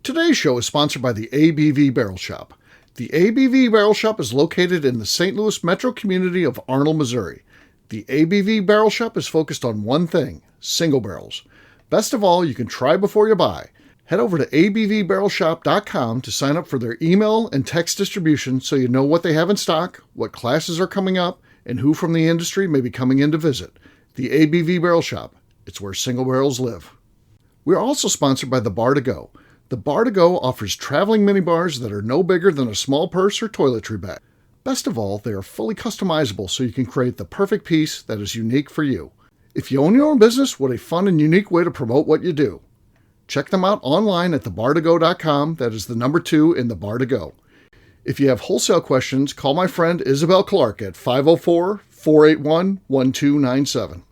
Today's show is sponsored by the ABV Barrel Shop. The ABV Barrel Shop is located in the St. Louis metro community of Arnold, Missouri. The ABV Barrel Shop is focused on one thing, single barrels. Best of all, you can try before you buy. Head over to abvbarrelshop.com to sign up for their email and text distribution so you know what they have in stock, what classes are coming up, and who from the industry may be coming in to visit. The ABV Barrel Shop. It's where single barrels live. We are also sponsored by the Bar to Go. The Bar to Go offers traveling minibars that are no bigger than a small purse or toiletry bag. Best of all, they are fully customizable so you can create the perfect piece that is unique for you. If you own your own business, what a fun and unique way to promote what you do. Check them out online at thebar2go.com. That is the number 2 in the Bar to Go. If you have wholesale questions, call my friend Isabel Clark at 504-481-1297.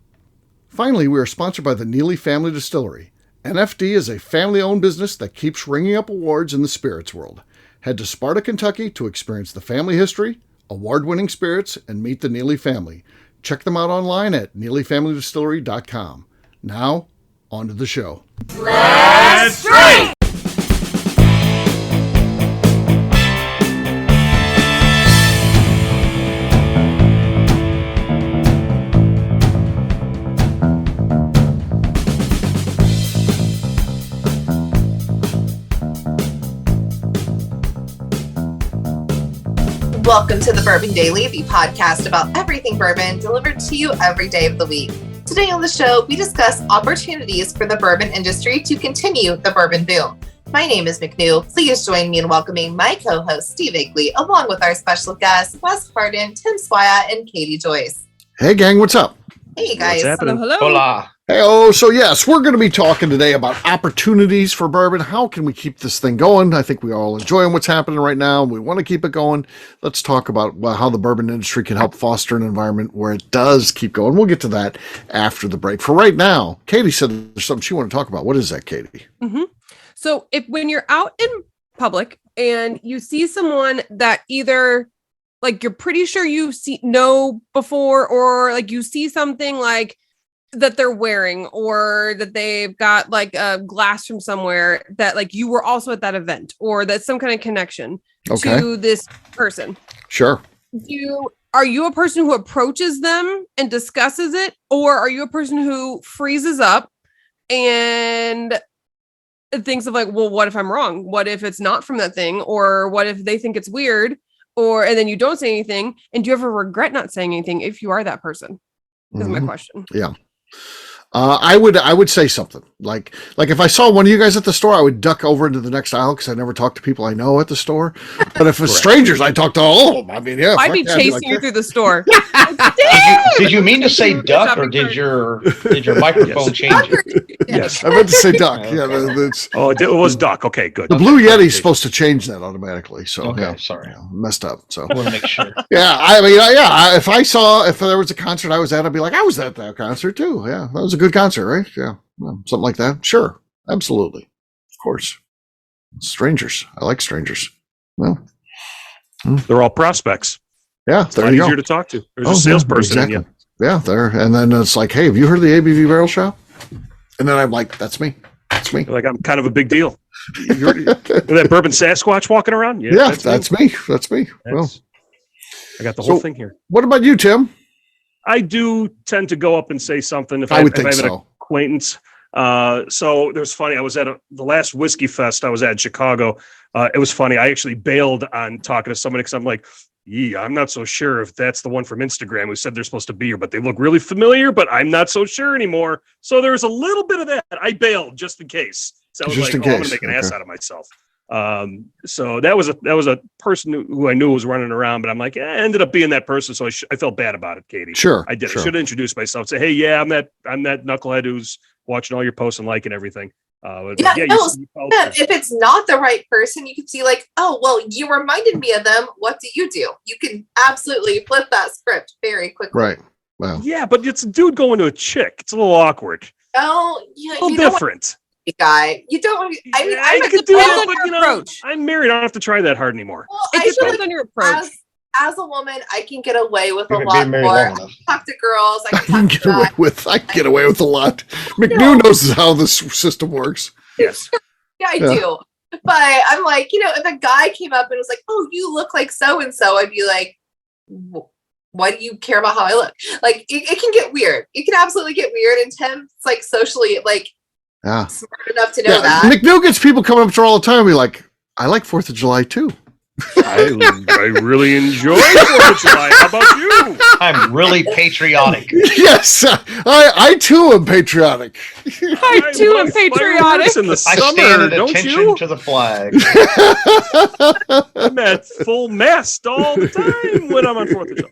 Finally, we are sponsored by the Neely Family Distillery. NFD is a family-owned business that keeps ringing up awards in the spirits world. Head to Sparta, Kentucky to experience the family history, award-winning spirits, and meet the Neely family. Check them out online at neelyfamilydistillery.com. Now, on to the show. Let's drink! Welcome to the Bourbon Daily, the podcast about everything bourbon delivered to you every day of the week. Today on the show, we discuss opportunities for the bourbon industry to continue the bourbon boom. My name is McNew. Please join me in welcoming my co-host, Steve Agley, along with our special guests, Wes Hardin, Tim Swaya, and Katie Joyce. Hey, gang, what's up? Hey, guys. What's happening? Hello. Hola. Hey, so yes, we're going to be talking today about opportunities for bourbon. How can we keep this thing going? I think we all enjoying what's happening right now. We want to keep it going. Let's talk about how the bourbon industry can help foster an environment where it does keep going. We'll get to that after the break. For right now, Katie said there's something she wanted to talk about. What is that, Katie? Mm-hmm. So when you're out in public and you see someone that either like you're pretty sure you know before, or like you see something like that they're wearing, or that they've got like a glass from somewhere that like you were also at that event, or that's some kind of connection to this person. Sure. Are you a person who approaches them and discusses it, or are you a person who freezes up and thinks of like, well, what if I'm wrong? What if it's not from that thing? Or what if they think it's weird? And then you don't say anything, and do you ever regret not saying anything if you are that person? Is my question. Yeah. I would say something like if I saw one of you guys at the store, I would duck over into the next aisle because I never talk to people I know at the store. But if it's strangers, I talk to all of them. I mean, yeah, I'd be chasing you through the store. Did you mean to say duck, or did your microphone change it? Yes, I meant to say duck. Yeah, it was duck. Okay, good. The Blue Yeti is supposed to change that automatically. So okay, sorry, messed up. So I want to make sure. Yeah, I mean, yeah. If there was a concert I was at, I'd be like, I was at that concert too. Yeah, that was a good concert, right? Yeah, something like that. Sure, absolutely, of course. Strangers, I like strangers. Well, they're all prospects. Yeah, there you go. Easier to talk to. There's a salesperson. Exactly. Yeah, there. And then it's like, hey, have you heard of the ABV Barrel Shop? And then I'm like, that's me. That's me. Like I'm kind of a big deal. That bourbon Sasquatch walking around? Yeah, that's me. That's me. Well, I got the whole thing here. What about you, Tim? I do tend to go up and say something if I have an acquaintance. So there's funny. I was at the last Whiskey Fest I was at in Chicago. It was funny. I actually bailed on talking to somebody because I'm like, I'm not so sure if that's the one from Instagram who said they're supposed to be here, but they look really familiar, but I'm not so sure anymore. So there's a little bit of that. I bailed just in case. So I was I'm going to make an ass out of myself. So that was a person who I knew was running around, but I'm like, I ended up being that person. So I felt bad about it, Katie. Sure. I did. Sure. I should have introduced myself. Say, hey, I'm that knucklehead who's watching all your posts and liking everything. If it's not the right person, you can see like, oh, well, you reminded me of them. What do? You can absolutely flip that script very quickly. Right. Well. Yeah, but it's a dude going to a chick. It's a little awkward. Oh, yeah. A little different. Guy, you don't. I mean, I could do it, but approach. I'm married. I don't have to try that hard anymore. Well, it depends on your approach. As a woman, I can get away with a lot more. I can talk to girls. I can get away with a lot. McNew knows how this system works. Yes. Yeah, I do. But I'm like, if a guy came up and was like, "Oh, you look like so and so," I'd be like, "Why do you care about how I look?" Like, it can get weird. It can absolutely get weird. And Tim's like socially smart enough to know that. McNew gets people coming up to her all the time and be like, "I like 4th of July too." I really enjoy 4th of July. How about you? I'm really patriotic. Yes, I too am patriotic. I too am patriotic. In the I summer, stand at don't attention you? to the flag. I'm at full mast all the time when I'm on 4th of July.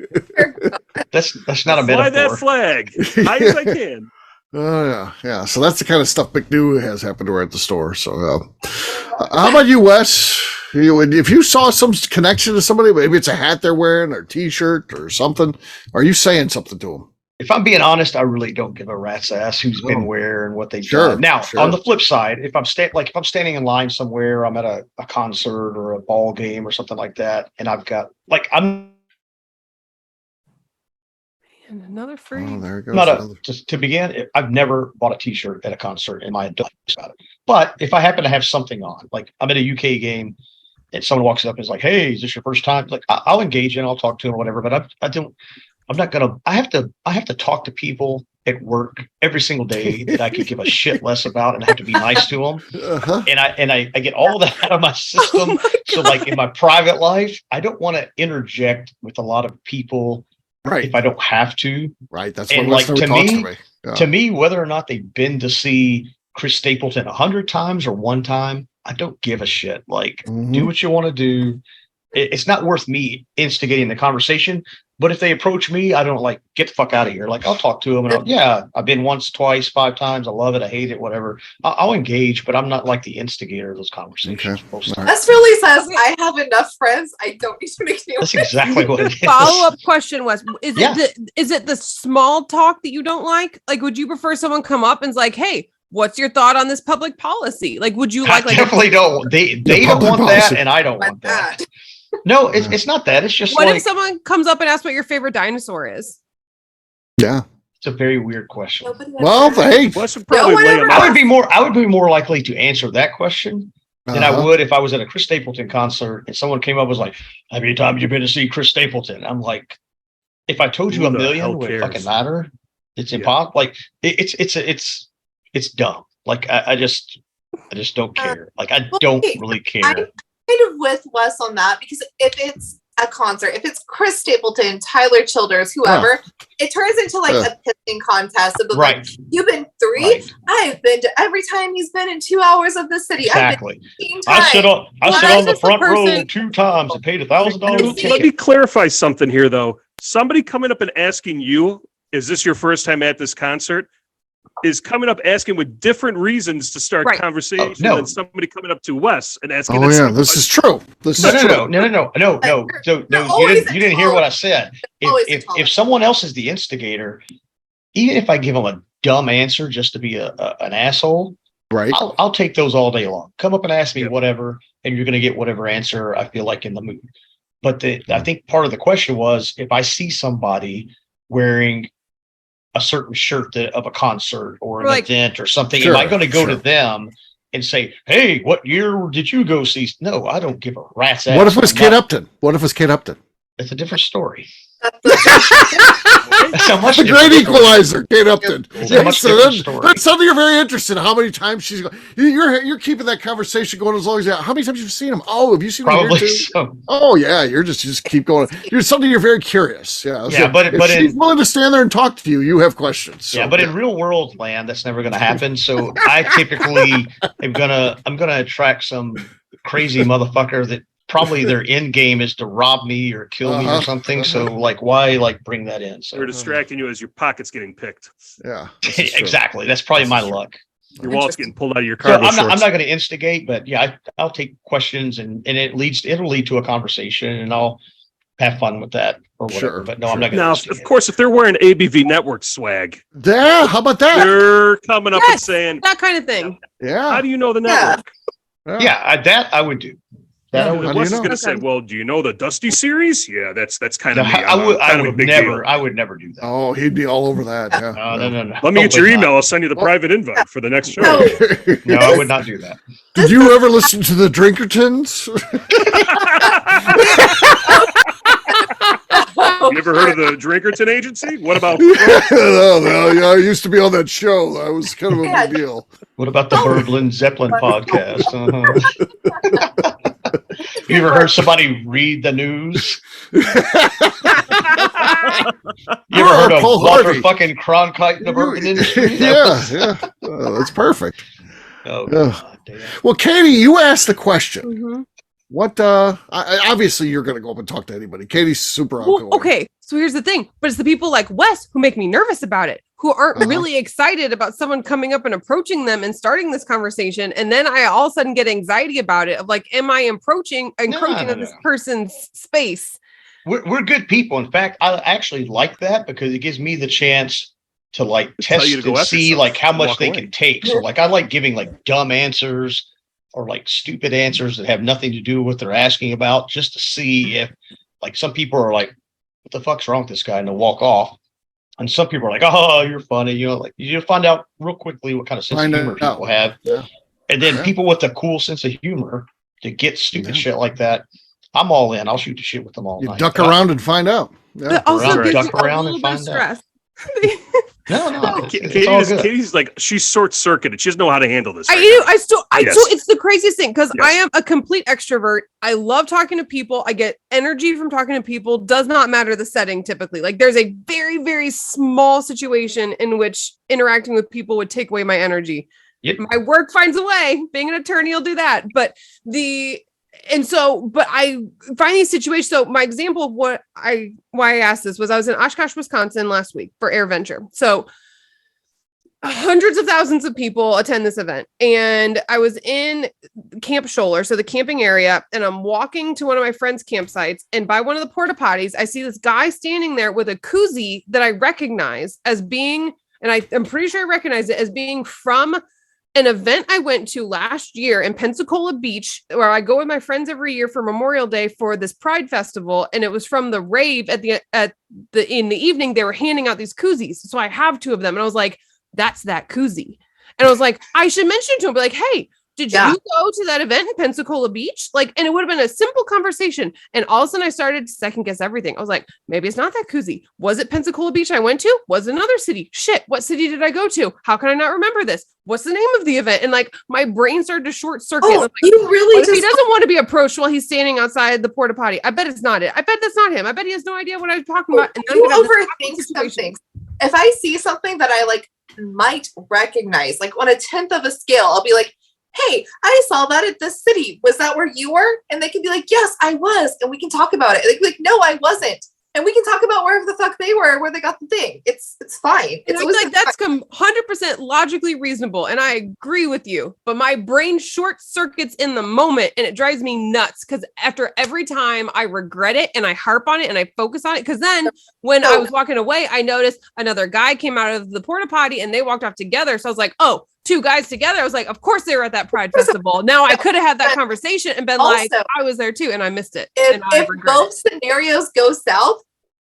That's not a Fly metaphor. that flag high as I can. Oh yeah. So that's the kind of stuff McNew has happened to her at the store. So, how about you, Wes? If you saw some connection to somebody, maybe it's a hat they're wearing or a T-shirt or something, are you saying something to them? If I'm being honest, I really don't give a rat's ass who's been where and what they've done. Now, on the flip side, if I'm standing in line somewhere, I'm at a concert or a ball game or something like that, and I've got And another free. Oh, there it goes. Just to begin, I've never bought a T-shirt at a concert in my adult life. But if I happen to have something on, like I'm at a UK game, and someone walks up and is like, "Hey, is this your first time?" Like I'll engage in, I'll talk to them or whatever. But I'm not gonna. I have to talk to people at work every single day that I could give a shit less about, and I have to be nice to them. Uh-huh. And I get all that out of my system. So like in my private life, I don't want to interject with a lot of people. Right. If I don't have to. Right. That's and what like to me. Yeah. To me, whether or not they've been to see Chris Stapleton 100 times or one time, I don't give a shit. Like, do what you want to do. It's not worth me instigating the conversation. But if they approach me, I don't get the fuck out of here. Like, I'll talk to them and I've been once, twice, 5 times. I love it. I hate it, whatever. I'll engage, but I'm not like the instigator of those conversations. Okay. That's really says I have enough friends. I don't need to make new. That's exactly what it is. Follow-up question was, is it the small talk that you don't like? Like, would you prefer someone come up and's like, "Hey, what's your thought on this public policy?" Like, would you like definitely don't. They don't want that, and I don't want that. No, it's not that. It's just what if someone comes up and asks what your favorite dinosaur is? Yeah. It's a very weird question. Well, hey, I would be more likely to answer that question than I would if I was at a Chris Stapleton concert and someone came up and was like, "How many times you been to see Chris Stapleton?" I'm like, if I told you a million, would it fucking matter? It's impossible. Like it's dumb. Like I just don't care. Like I don't really care. I'm kind of with Wes on that, because if it's a concert, if it's Chris Stapleton, Tyler Childers, whoever, it turns into a pissing contest of like, "You've been 3, I've been to every time he's been in 2 hours of the city." Exactly. I sit on the front row 2 times and paid $1,000. Let me clarify something here, though. Somebody coming up and asking you, "Is this your first time at this concert?" is coming up asking with different reasons to start conversation than somebody coming up to Wes and asking. Oh yeah, this is true. No. So you didn't hear what I said. If someone else is the instigator, even if I give them a dumb answer just to be an asshole, right? I'll take those all day long. Come up and ask me whatever, and you're going to get whatever answer I feel like in the mood. But I think part of the question was, if I see somebody wearing a certain shirt of a concert or an event or something, am I going to go to them and say, "Hey, what year did you go see?" No, I don't give a rat's ass. What if it was Kate Upton? It's a different story. That's a great equalizer, Kate Upton. That's something you're very interested in. How many times she's going? You're keeping that conversation going as long as how many times you've seen him? Oh, have you seen him here too? So. Oh yeah, you're just keep going. You're something you're very curious. Yeah, yeah. But she's willing to stand there and talk to you, you have questions. So, yeah, but in real world land, that's never going to happen. So I typically I'm gonna attract some crazy motherfucker that probably their end game is to rob me or kill me or something. So why bring that in? So they're distracting you as your pocket's getting picked. Yeah, exactly. That's probably my luck. Your wallet's getting pulled out of your car. So I'm not going to instigate, but yeah, I'll take questions and it'll lead to a conversation, and I'll have fun with that or whatever. Sure, but no, I'm not going to. Now, of course, if they're wearing ABV Network swag, yeah, how about that? They're coming up and saying that kind of thing. Yeah. How do you know the network? Yeah, that I would do. That I Wes would. is going to say, "Well, do you know the Dusty series?" Yeah, that's kind of me. I would never do that. Oh, he'd be all over that. Yeah. No. Let me get your email. I'll send you the private invite for the next show. No, I would not do that. Did you ever listen to the Drinkertons? You ever heard of the Drinkerton Agency? What about? No, I used to be on that show. That was kind of a big deal. What about the Berlin Zeppelin podcast? You ever heard somebody read the news? You ever heard of Walter fucking Cronkite in the bourbon industry? Yeah. That's perfect. Oh, God, damn. Well, Katie, you asked the question. Mm-hmm. What? Obviously, you're going to go up and talk to anybody. Katie's super outgoing. Well, okay, so here's the thing. But it's the people like Wes who make me nervous about it, who aren't really excited about someone coming up and approaching them and starting this conversation. And then I all of a sudden get anxiety about it of like, am I encroaching on this person's space? We're good people. In fact, I actually like that because it gives me the chance to like test and see like how much they can take. So like I like giving like dumb answers or like stupid answers that have nothing to do with what they're asking about, just to see if like some people are like, what the fuck's wrong with this guy? And they'll walk off. And some people are like, oh, you're funny. You know, like you find out real quickly what kind of sense of humor people have. Yeah. And then people with a cool sense of humor to get stupid shit like that. I'm all in. I'll shoot the shit with them all night. Duck around and find out. Yeah. But also duck around and find out. No. Katie's like, she's short circuited. She doesn't know how to handle this. It's the craziest thing because I am a complete extrovert. I love talking to people. I get energy from talking to people. Does not matter the setting typically. Like there's a very, very small situation in which interacting with people would take away my energy. Yep. My work finds a way. Being an attorney will do that. But I find these situations. So my example of why I asked this was I was in Oshkosh, Wisconsin last week for AirVenture. So hundreds of thousands of people attend this event. And I was in Camp Scholler, so the camping area, and I'm walking to one of my friends' campsites. And by one of the porta potties, I see this guy standing there with a koozie that I recognize as being, and I'm pretty sure I recognize it as being from an event I went to last year in Pensacola Beach, where I go with my friends every year for Memorial Day for this Pride Festival. And it was from the rave in the evening, they were handing out these koozies. So I have two of them. And I was like, that's that koozie. And I was like, I should mention to him, be like, hey, did you go to that event in Pensacola Beach? Like, and it would have been a simple conversation. And all of a sudden I started to second guess everything. I was like, maybe it's not that koozie. Was it Pensacola Beach I went to? Was it another city? Shit, what city did I go to? How can I not remember this? What's the name of the event? And like my brain started to short circuit. Oh, like, you really he doesn't want to be approached while he's standing outside the porta potty. I bet it's not it. I bet that's not him. I bet he has no idea what I was talking about. And you overthink something. If I see something that I like might recognize, like on a 10th of a scale, I'll be like, hey, I saw that at this city. Was that where you were? And they can be like, yes, I was. And we can talk about it. Like, no, I wasn't. And we can talk about wherever the fuck they were, where they got the thing. It's fine. It's like that's 100% logically reasonable. And I agree with you, but my brain short circuits in the moment and it drives me nuts. Cause after every time I regret it and I harp on it and I focus on it. Cause then when I was walking away, I noticed another guy came out of the porta potty and they walked off together. So I was like, oh, two guys together. I was like, of course they were at that Pride Festival. Now I could have had that conversation and been also, like, I was there too. And I missed it. If both scenarios go south,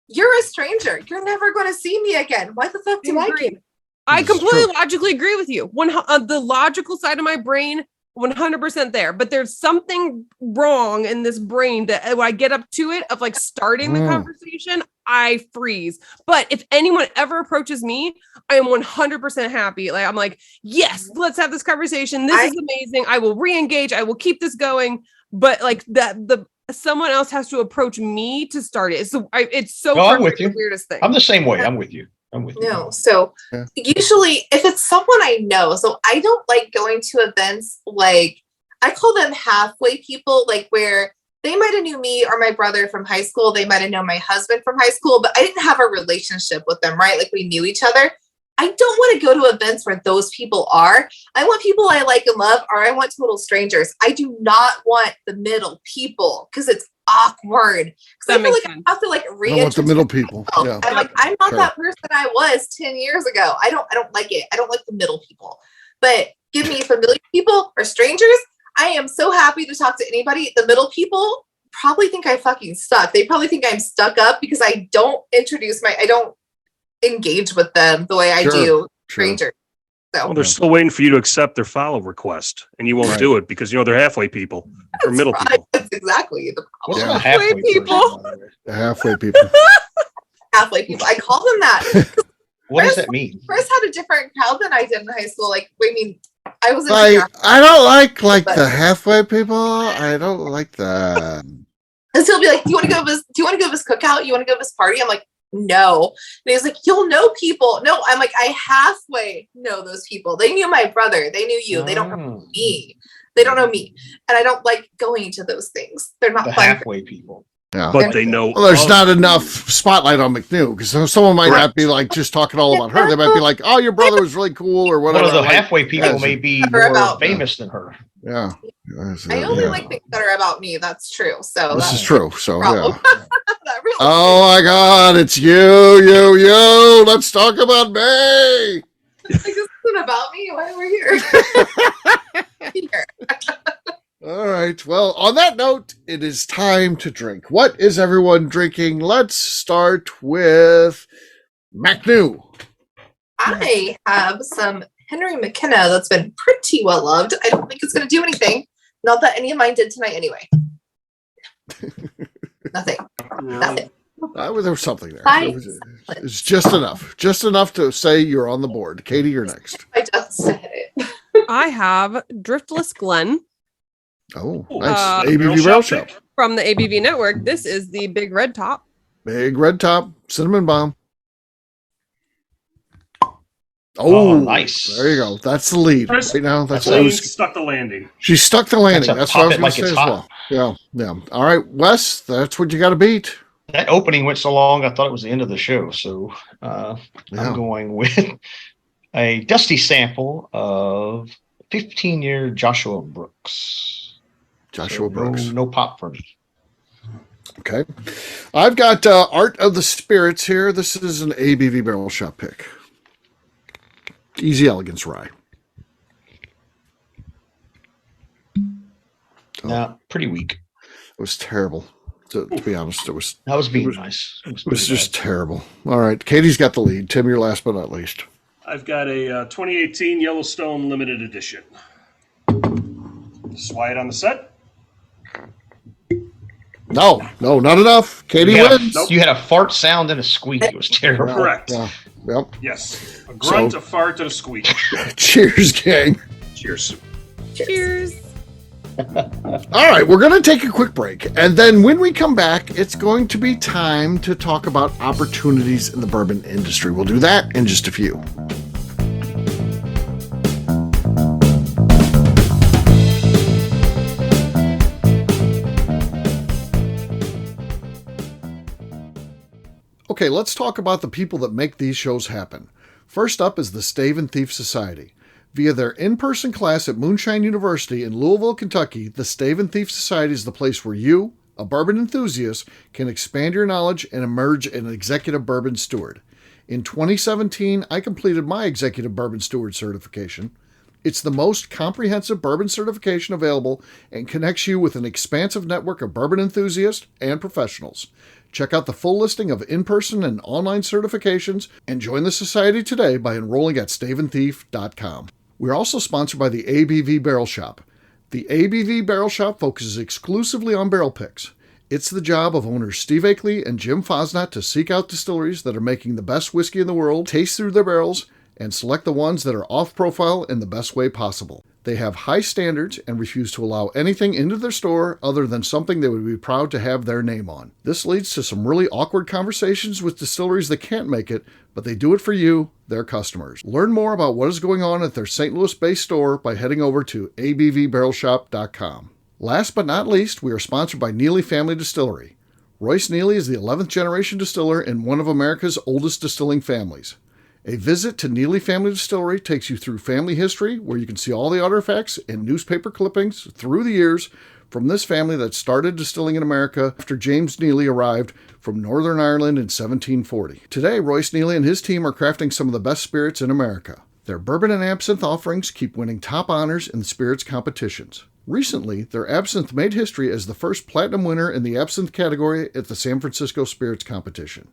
you're a stranger. You're never going to see me again. Why the fuck do I care? I completely logically agree with you. The logical side of my brain, 100% there. But there's something wrong in this brain that when I get up to it of like starting the conversation, I freeze. But if anyone ever approaches me, I am 100% happy. Like I'm like, yes, let's have this conversation. This is amazing. I will re-engage. I will keep this going. But like someone else has to approach me to start it. It's so I'm with you. The weirdest thing. I'm the same way. I'm with you. No, so usually if it's someone I know, so I don't like going to events like I call them halfway people, like where they might have knew me or my brother from high school. They might have known my husband from high school, but I didn't have a relationship with them, right? Like we knew each other. I don't want to go to events where those people are. I want people I like and love, or I want total strangers. I do not want the middle people because it's awkward. Because I feel like I have to like reintroduce the middle people. Yeah. I'm like, I'm not that person I was 10 years ago. I don't like it. I don't like the middle people. But give me familiar people or strangers. I am so happy to talk to anybody. The middle people probably think I fucking suck. They probably think I'm stuck up because I don't engage with them the way I do strangers. So. Well, they're still waiting for you to accept their follow request, and you won't do it because they're halfway people or middle people. That's exactly the problem. What's halfway people? The halfway people. Halfway people. I call them that. What does that mean? Chris had a different crowd than I did in high school. Like, I mean, I was. I don't like the halfway people. I don't like that. And so he'll be like, "Do you want to go to this cookout? You want to go to this party?" I'm like, "No." And he's like, "You'll know people." No, I'm like, I halfway know those people. They knew my brother. They knew you. They don't know me. They don't know me, and I don't like going to those things. They're not the fun. halfway people. Yeah. But they know. Well, there's not enough spotlight on McNew because someone might not be like just talking all about her. They might be like, "Oh, your brother was really cool," or whatever. One of the halfway people may be more famous than her. Yeah. I only like things that are about me. That's true. So this is true. So yeah. Really oh my God, it's you. Let's talk about me. Like, this isn't about me. Why we're here? Here. All right. Well, on that note, it is time to drink. What is everyone drinking? Let's start with McNew. I have some Henry McKenna that's been pretty well loved. I don't think it's going to do anything. Not that any of mine did tonight anyway. Nothing. There was something there. It's just enough. Just enough to say you're on the board. Katie, you're next. I just said it. I have Driftless Glen. Oh, nice. ABV Barrel Shop. From the ABV Network. This is the Big Red Top. Big Red Top, Cinnamon Bomb. Oh, nice. There you go. That's the lead. Right now, that's what I was stuck the landing. She stuck the landing. That's what I was going to say as hot. well. Yeah. All right, Wes, that's what you got to beat. That opening went so long, I thought it was the end of the show. So I'm going with a dusty sample of 15-year Joshua Brooks. Brooks. No pop for me. Okay. I've got Art of the Spirits here. This is an ABV Barrel Shop pick. Easy Elegance Rye. Pretty weak. It was terrible. To be honest, I was being nice. It was just terrible. All right. Katie's got the lead. Tim, you're last but not least. I've got a 2018 Yellowstone limited edition. Swide on the set. No, not enough. Katie wins. You had a fart sound and a squeak. It was terrible. Correct. Yeah. Yep. Yes. A grunt, a fart, and a squeak. Cheers, gang. Cheers. Cheers. All right, we're going to take a quick break. And then when we come back, it's going to be time to talk about opportunities in the bourbon industry. We'll do that in just a few. Okay, let's talk about the people that make these shows happen. First up is the Stave and Thief Society. Via their in-person class at Moonshine University in Louisville, Kentucky, the Stave and Thief Society is the place where you, a bourbon enthusiast, can expand your knowledge and emerge an executive bourbon steward. In 2017, I completed my executive bourbon steward certification. It's the most comprehensive bourbon certification available and connects you with an expansive network of bourbon enthusiasts and professionals. Check out the full listing of in-person and online certifications and join the society today by enrolling at staveandthief.com. We're also sponsored by the ABV Barrel Shop. The ABV Barrel Shop focuses exclusively on barrel picks. It's the job of owners Steve Akeley and Jim Fosnot to seek out distilleries that are making the best whiskey in the world, taste through their barrels, and select the ones that are off-profile in the best way possible. They have high standards and refuse to allow anything into their store other than something they would be proud to have their name on. This leads to some really awkward conversations with distilleries that can't make it, but they do it for you, their customers. Learn more about what is going on at their St. Louis-based store by heading over to abvbarrelshop.com. Last but not least, we are sponsored by Neely Family Distillery. Royce Neely is the 11th generation distiller in one of America's oldest distilling families. A visit to Neely Family Distillery takes you through family history, where you can see all the artifacts and newspaper clippings through the years from this family that started distilling in America after James Neely arrived from Northern Ireland in 1740. Today, Royce Neely and his team are crafting some of the best spirits in America. Their bourbon and absinthe offerings keep winning top honors in spirits competitions. Recently, their absinthe made history as the first platinum winner in the absinthe category at the San Francisco Spirits Competition.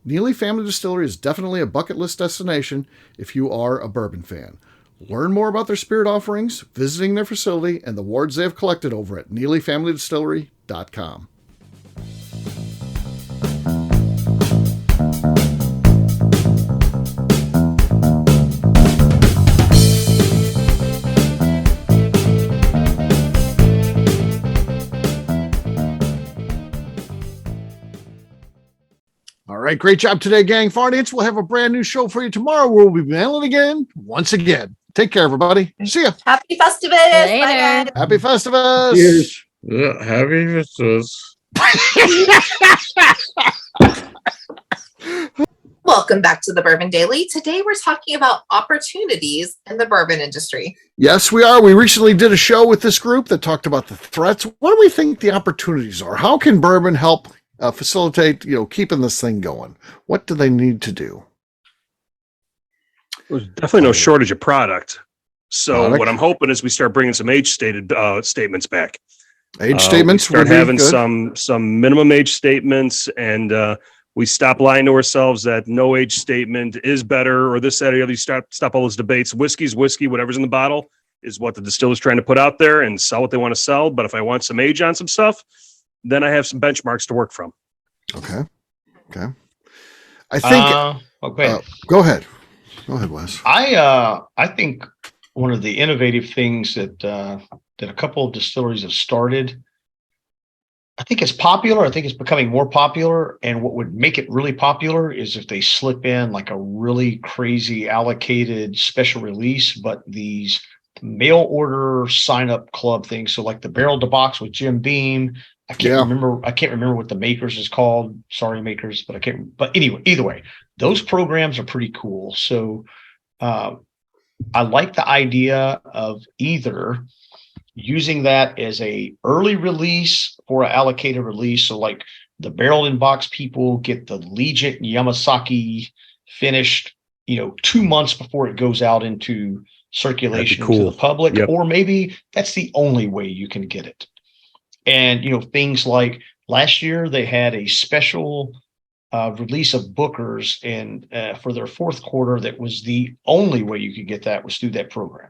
Neely Family Distillery is definitely a bucket list destination if you are a bourbon fan. Learn more about their spirit offerings, visiting their facility, and the awards they have collected over at NeelyFamilyDistillery.com. All right, great job today, gang. For audience, we'll have a brand new show for you tomorrow. We'll be mailing again, once again. Take care, everybody. See ya. Happy Festivus. Later. Bye, guys. Happy Festivus. Cheers. Yeah, happy Festivus. Welcome back to the Bourbon Daily. Today we're talking about opportunities in the bourbon industry. Yes, we are. We recently did a show with this group that talked about the threats. What do we think the opportunities are? How can bourbon help facilitate, keeping this thing going? What do they need to do? There's definitely no shortage of product. So what I'm hoping is we start bringing some age statements back. Age statements. Start having some minimum age statements, and we stop lying to ourselves that no age statement is better or this, that, or the other. You stop all those debates. Whiskey's whiskey. Whatever's in the bottle is what the distiller's trying to put out there and sell what they want to sell. But if I want some age on some stuff, then I have some benchmarks to work from. Okay. I think. Go ahead. Go ahead, Wes. I think one of the innovative things that a couple of distilleries have started, I think it's popular. I think it's becoming more popular. And what would make it really popular is if they slip in like a really crazy allocated special release, but these mail order sign up club things. So like the Barrel to Box with Jim Beam. I can't remember what the makers is called. Sorry, makers, but I can't. But anyway, either way, those programs are pretty cool. So I like the idea of either using that as a early release or an allocated release. So like the Barrel in Box people get the Legent Yamasaki finished, 2 months before it goes out into circulation to the public, or maybe that's the only way you can get it. And, things like last year they had a special release of Booker's and for their fourth quarter, that was the only way you could get that was through that program,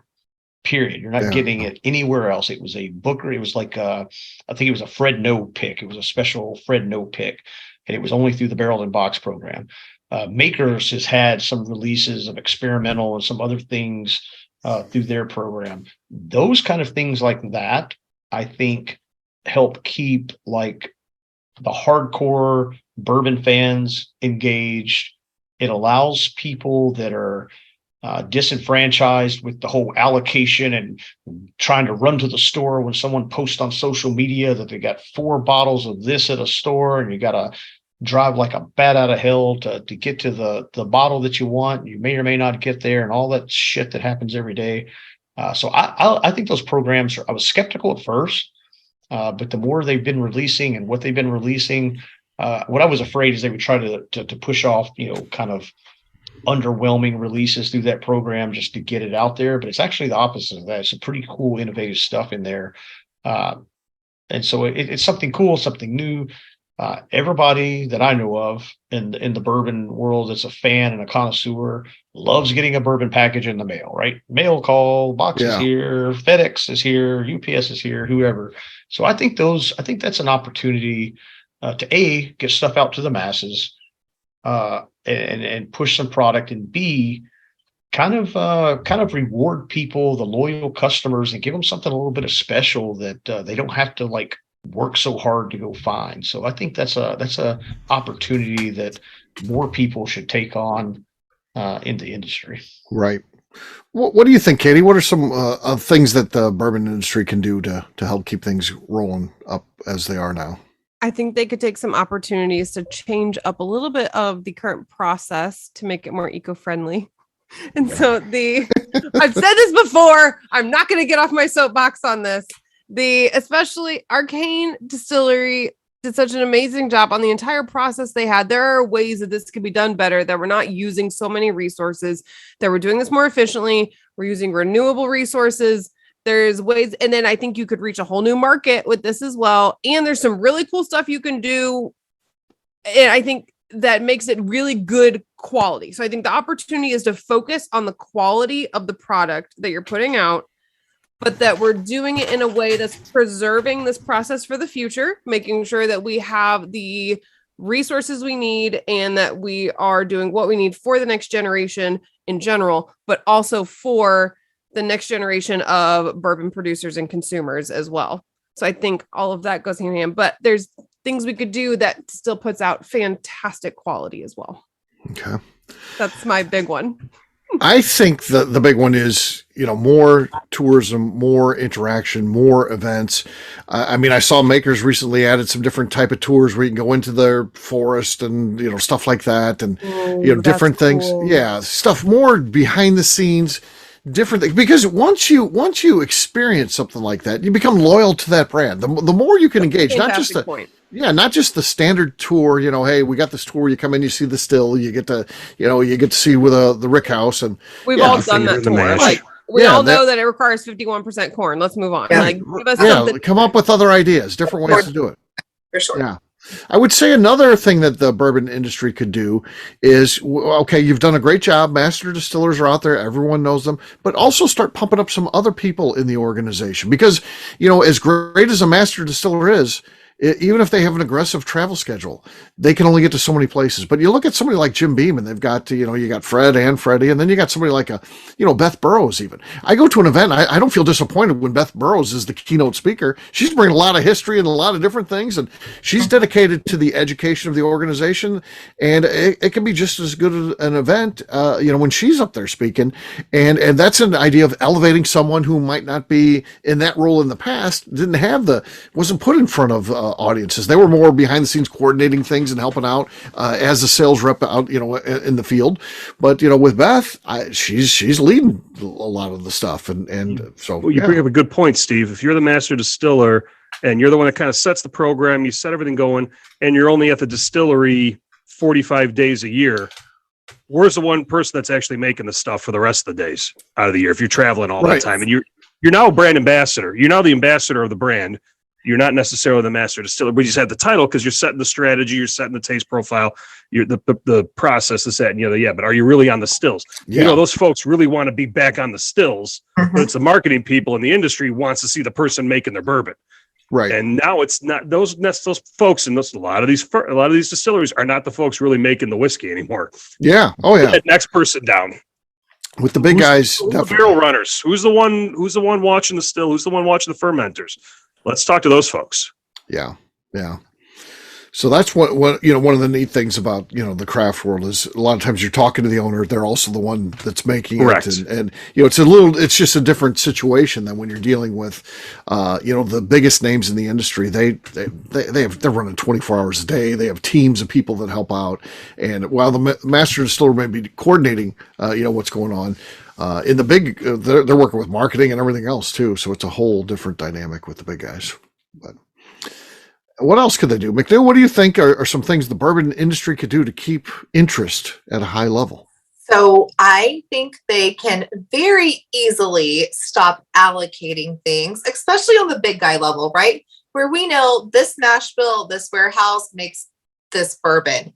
period. You're not getting it anywhere else. It was a Booker. It was like, I think it was a Fred No pick. It was a special Fred No pick. And it was only through the Barrel and Box program. Makers has had some releases of experimental and some other things through their program. Those kind of things like that, I think, help keep like the hardcore bourbon fans engaged. It allows people that are disenfranchised with the whole allocation and trying to run to the store when someone posts on social media that they got 4 bottles of this at a store and you got to drive like a bat out of hell to get to the bottle that you want. You may or may not get there, and all that shit that happens every day. So I think those programs I was skeptical at first. But the more they've been releasing and what they've been releasing, what I was afraid is they would try to push off, kind of underwhelming releases through that program just to get it out there. But it's actually the opposite of that. It's some pretty cool, innovative stuff in there. And so it's something cool, something new. Everybody that I know of in the bourbon world that's a fan and a connoisseur loves getting a bourbon package in the mail, right? Mail call, box is here, FedEx is here, UPS is here, whoever. So I think that's an opportunity to get stuff out to the masses and push some product, and B, kind of reward people, the loyal customers, and give them something a little bit of special that they don't have to like work so hard to go find. So I think that's a opportunity that more people should take on in the industry. Right. What do you think, Katie? What are some things that the bourbon industry can do to help keep things rolling up as they are now? I think they could take some opportunities to change up a little bit of the current process to make it more eco-friendly. And so I've said this before, I'm not going to get off my soapbox on this. Especially Arcane Distillery did such an amazing job on the entire process they had. There are ways that this could be done better, that we're not using so many resources, that we're doing this more efficiently. We're using renewable resources, There's ways, and then I think you could reach a whole new market with this as well. And there's some really cool stuff you can do. And I think that makes it really good quality. So I think the opportunity is to focus on the quality of the product that you're putting out, but that we're doing it in a way that's preserving this process for the future, making sure that we have the resources we need and that we are doing what we need for the next generation in general, but also for the next generation of bourbon producers and consumers as well. So I think all of that goes hand in hand, but there's things we could do that still puts out fantastic quality as well. Okay. That's my big one. I think the big one is, more tourism, more interaction, more events. I mean, I saw makers recently added some different type of tours where you can go into their forest and, stuff like that and, different things. Cool. Yeah. Stuff more behind the scenes, different things. Because once you experience something like that, you become loyal to that brand. The more you can engage, not just the standard tour, hey, we got this tour, you come in, you see the still, you get to see with the rick house, and we've all done that tour. Like we all know that it requires 51% corn. Let's move on. Yeah. Give us something. Come up with other ideas, different ways to do it. For sure. Yeah. I would say another thing that the bourbon industry could do is, okay, you've done a great job. Master distillers are out there. Everyone knows them, but also start pumping up some other people in the organization because, as great as a master distiller is, even if they have an aggressive travel schedule, they can only get to so many places. But you look at somebody like Jim Beam, and they've got, you got Fred and Freddie, and then you got somebody like Beth Burrows even. I go to an event, I don't feel disappointed when Beth Burrows is the keynote speaker. She's bringing a lot of history and a lot of different things, and she's dedicated to the education of the organization, and it can be just as good an event, when she's up there speaking. And that's an idea of elevating someone who might not be in that role in the past, wasn't put in front of audiences. They were more behind the scenes coordinating things and helping out as a sales rep out, in the field. But, with Beth, she's leading a lot of the stuff. And so you bring up a good point, Steve. If you're the master distiller and you're the one that kind of sets the program, you set everything going, and you're only at the distillery 45 days a year, where's the one person that's actually making the stuff for the rest of the days out of the year if you're traveling all that time? And you're now a brand ambassador. You're now the ambassador of the brand. You're not necessarily the master distiller, but you just have the title because you're setting the strategy, you're setting the taste profile, you're the process, this, that, and the other. Yeah, but are you really on the stills? Yeah. Those folks really want to be back on the stills, but it's the marketing people in the industry wants to see the person making their bourbon. Right. And now it's not those folks, and a lot of these distilleries are not the folks really making the whiskey anymore. Yeah. Oh yeah. That next person down. With the big guys, who's the barrel runners? Who's the one watching the still? Who's the one watching the fermenters? Let's talk to those folks. Yeah. Yeah. So that's what one of the neat things about, the craft world is a lot of times you're talking to the owner. They're also the one that's making Correct. It. And it's just a different situation than when you're dealing with, the biggest names in the industry. They're running 24 hours a day. They have teams of people that help out. And while the master distiller may be coordinating, what's going on, in the big, they're working with marketing and everything else too. So it's a whole different dynamic with the big guys. But what else could they do? McNew, what do you think are some things the bourbon industry could do to keep interest at a high level? So I think they can very easily stop allocating things, especially on the big guy level, right? Where we know this mash bill, this warehouse makes this bourbon.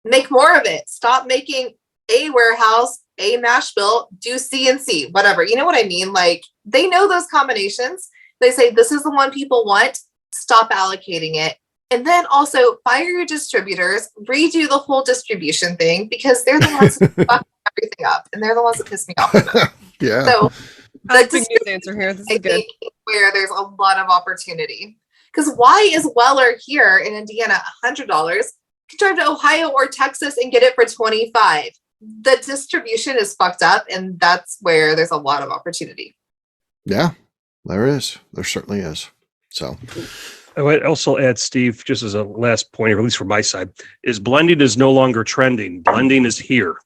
Make more of it. Stop making a warehouse, a mash bill, do C and C, whatever. You know what I mean? Like they know those combinations. They say, this is the one people want. Stop allocating it. And then also fire your distributors, redo the whole distribution thing because they're the ones who fuck everything up and they're the ones that piss me off. Yeah. So that's a good answer here. This is good. Where there's a lot of opportunity. Because why is Weller here in Indiana $100? You can drive to Ohio or Texas and get it for $25. The distribution is fucked up, and that's where there's a lot of opportunity. Yeah, there is. There certainly is. So I would also add, Steve, just as a last point, or at least from my side, is blending is no longer trending. Blending is here.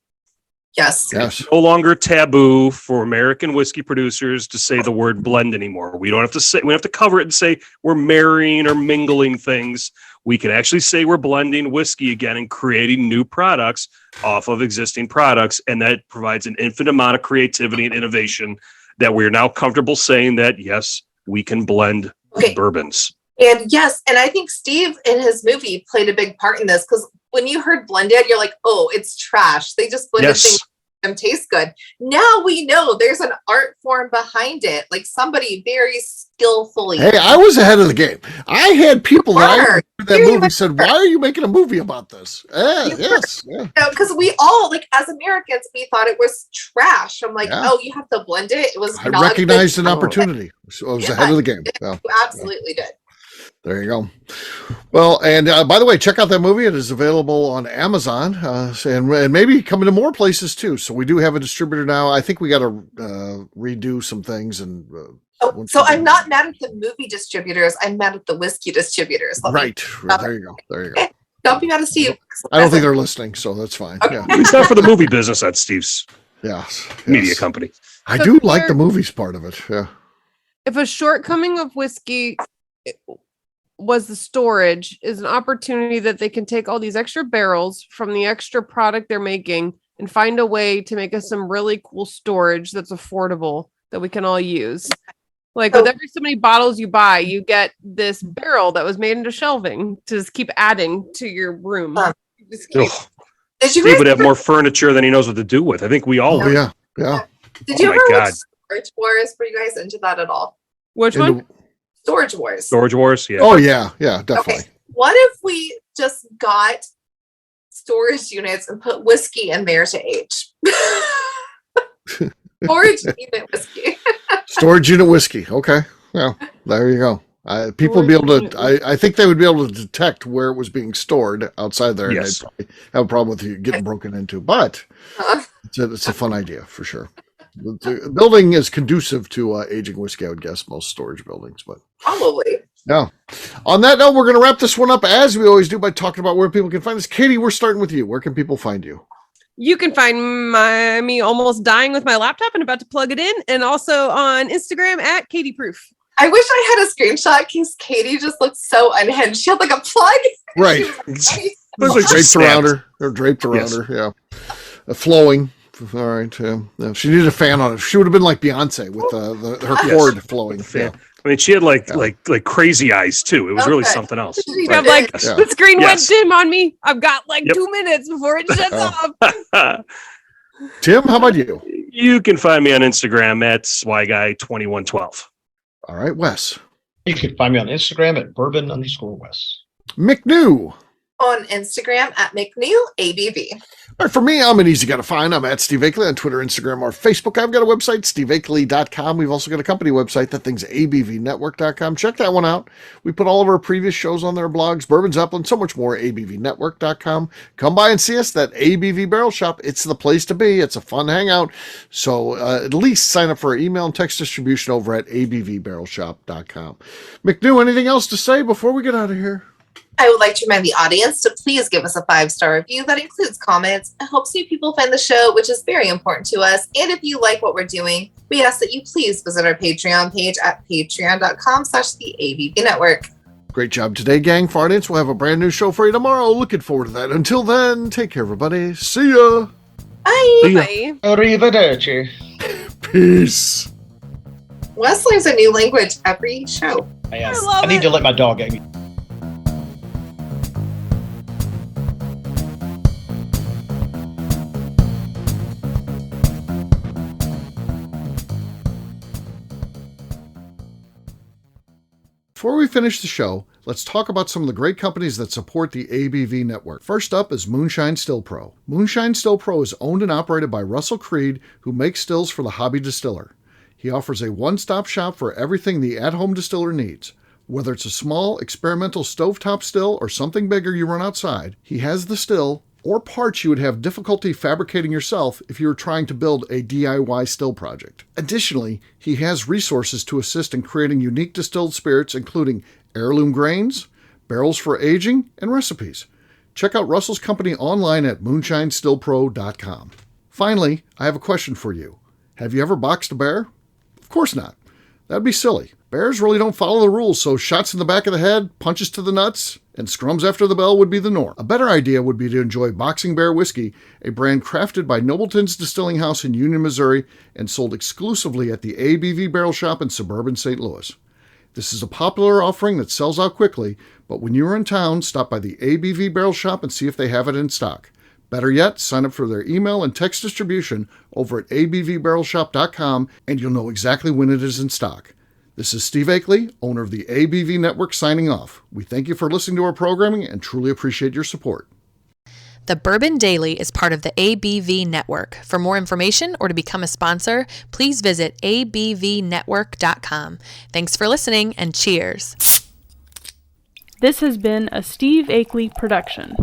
Yes. It's no longer taboo for American whiskey producers to say the word blend anymore. We don't have to say, we have to cover it and say we're marrying or mingling things. We can actually say we're blending whiskey again and creating new products off of existing products. And that provides an infinite amount of creativity and innovation that we're now comfortable saying that, yes, we can blend bourbons. And yes, and I think Steve in his movie played a big part in this, because when you heard blended, you're like, oh, it's trash. They just blended things to make them taste good. Now we know there's an art form behind it, like somebody very skillfully. Hey, I was ahead of the game. I had people that movie said, why are you making a movie about this? Yes. Because we all, like, as Americans, we thought it was trash. I'm like, oh, you have to blend it. It was I recognized an opportunity. So I was ahead of the game. You absolutely did. There you go. Well, and by the way, check out that movie. It is available on Amazon and maybe coming to more places too. So we do have a distributor now. I think we got to redo some things. And so I'm not mad at the movie distributors. I'm mad at the whiskey distributers. Right. There you go. Okay. Don't be mad at Steve. I don't think they're listening, so that's fine. Okay. Yeah. It's not for the movie business at Steve's media company. I do like the movies part of it. Yeah. If a shortcoming of whiskey was the storage, is an opportunity that they can take all these extra barrels from the extra product they're making and find a way to make us some really cool storage that's affordable that we can all use. Like with every so many bottles you buy, you get this barrel that was made into shelving to just keep adding to your room. Steve would have more furniture than he knows what to do with. I think we all would. Yeah. Did you ever watch Storage Wars? Were you guys into that at all? Which one? Storage Wars. Storage Wars, yeah. Oh, yeah, definitely. Okay. What if we just got storage units and put whiskey in there to age? Storage unit whiskey. Storage unit whiskey. Okay. Yeah, there you go. People would be able to, I think they would be able to detect where it was being stored outside there. Yes. And they'd probably have a problem with you getting broken into. But it's a fun idea for sure. The building is conducive to aging whiskey, I would guess, most storage buildings. But probably. Yeah. On that note, we're going to wrap this one up as we always do by talking about where people can find us. Katie, we're starting with you. Where can people find you? You can find me almost dying with my laptop and about to plug it in, and also on Instagram at Katie Proof. I wish I had a screenshot because Katie just looked so unhinged. She had like a plug. Right. Draped around her. They're draped around her. Yeah. Flowing. All right. Yeah. She needed a fan on it. She would have been like Beyonce with her cord flowing. Yeah. I mean, she had like crazy eyes too. It was really something else. I'm like, the screen went dim on me. I've got like 2 minutes before it shuts off. Tim, how about you? You can find me on Instagram at SwyGuy2112. All right, Wes. You can find me on Instagram at bourbon_Wes. McNew. On Instagram at McNew ABV. All right, for me, I'm an easy guy to find. I'm at Steve Akeley on Twitter, Instagram, or Facebook. I've got a website, steveakeley.com. We've also got a company website, that thing's abvnetwork.com. Check that one out. We put all of our previous shows on their blogs, Bourbon Zeppelin, so much more, abvnetwork.com. Come by and see us, that ABV Barrel Shop. It's the place to be. It's a fun hangout. So at least sign up for our email and text distribution over at abvbarrelshop.com. McNew, anything else to say before we get out of here? I would like to remind the audience to please give us a 5-star review that includes comments. It helps new people find the show, which is very important to us. And if you like what we're doing, we ask that you please visit our Patreon page at patreon.com/the ABV Network. Great job today, gang. For our audience, we'll have a brand new show for you tomorrow. Looking forward to that. Until then, take care, everybody. See ya. Bye. Bye. Arrivederci. Peace. Wes learns a new language every show. I need to let my dog out. Before we finish the show, let's talk about some of the great companies that support the ABV network. First up is Moonshine Still Pro. Moonshine Still Pro is owned and operated by Russell Creed, who makes stills for the hobby distiller. He offers a one-stop shop for everything the at-home distiller needs. Whether it's a small, experimental stovetop still or something bigger you run outside, he has the still or parts you would have difficulty fabricating yourself if you were trying to build a DIY still project. Additionally, he has resources to assist in creating unique distilled spirits, including heirloom grains, barrels for aging, and recipes. Check out Russell's company online at moonshinestillpro.com. Finally, I have a question for you. Have you ever boxed a bear? Of course not. That'd be silly. Bears really don't follow the rules, so shots in the back of the head, punches to the nuts, and scrums after the bell would be the norm. A better idea would be to enjoy Boxing Bear Whiskey, a brand crafted by Nobleton's Distilling House in Union, Missouri, and sold exclusively at the ABV Barrel Shop in suburban St. Louis. This is a popular offering that sells out quickly, but when you're in town, stop by the ABV Barrel Shop and see if they have it in stock. Better yet, sign up for their email and text distribution over at abvbarrelshop.com and you'll know exactly when it is in stock. This is Steve Akeley, owner of the ABV Network, signing off. We thank you for listening to our programming and truly appreciate your support. The Bourbon Daily is part of the ABV Network. For more information or to become a sponsor, please visit abvnetwork.com. Thanks for listening and cheers. This has been a Steve Akeley production.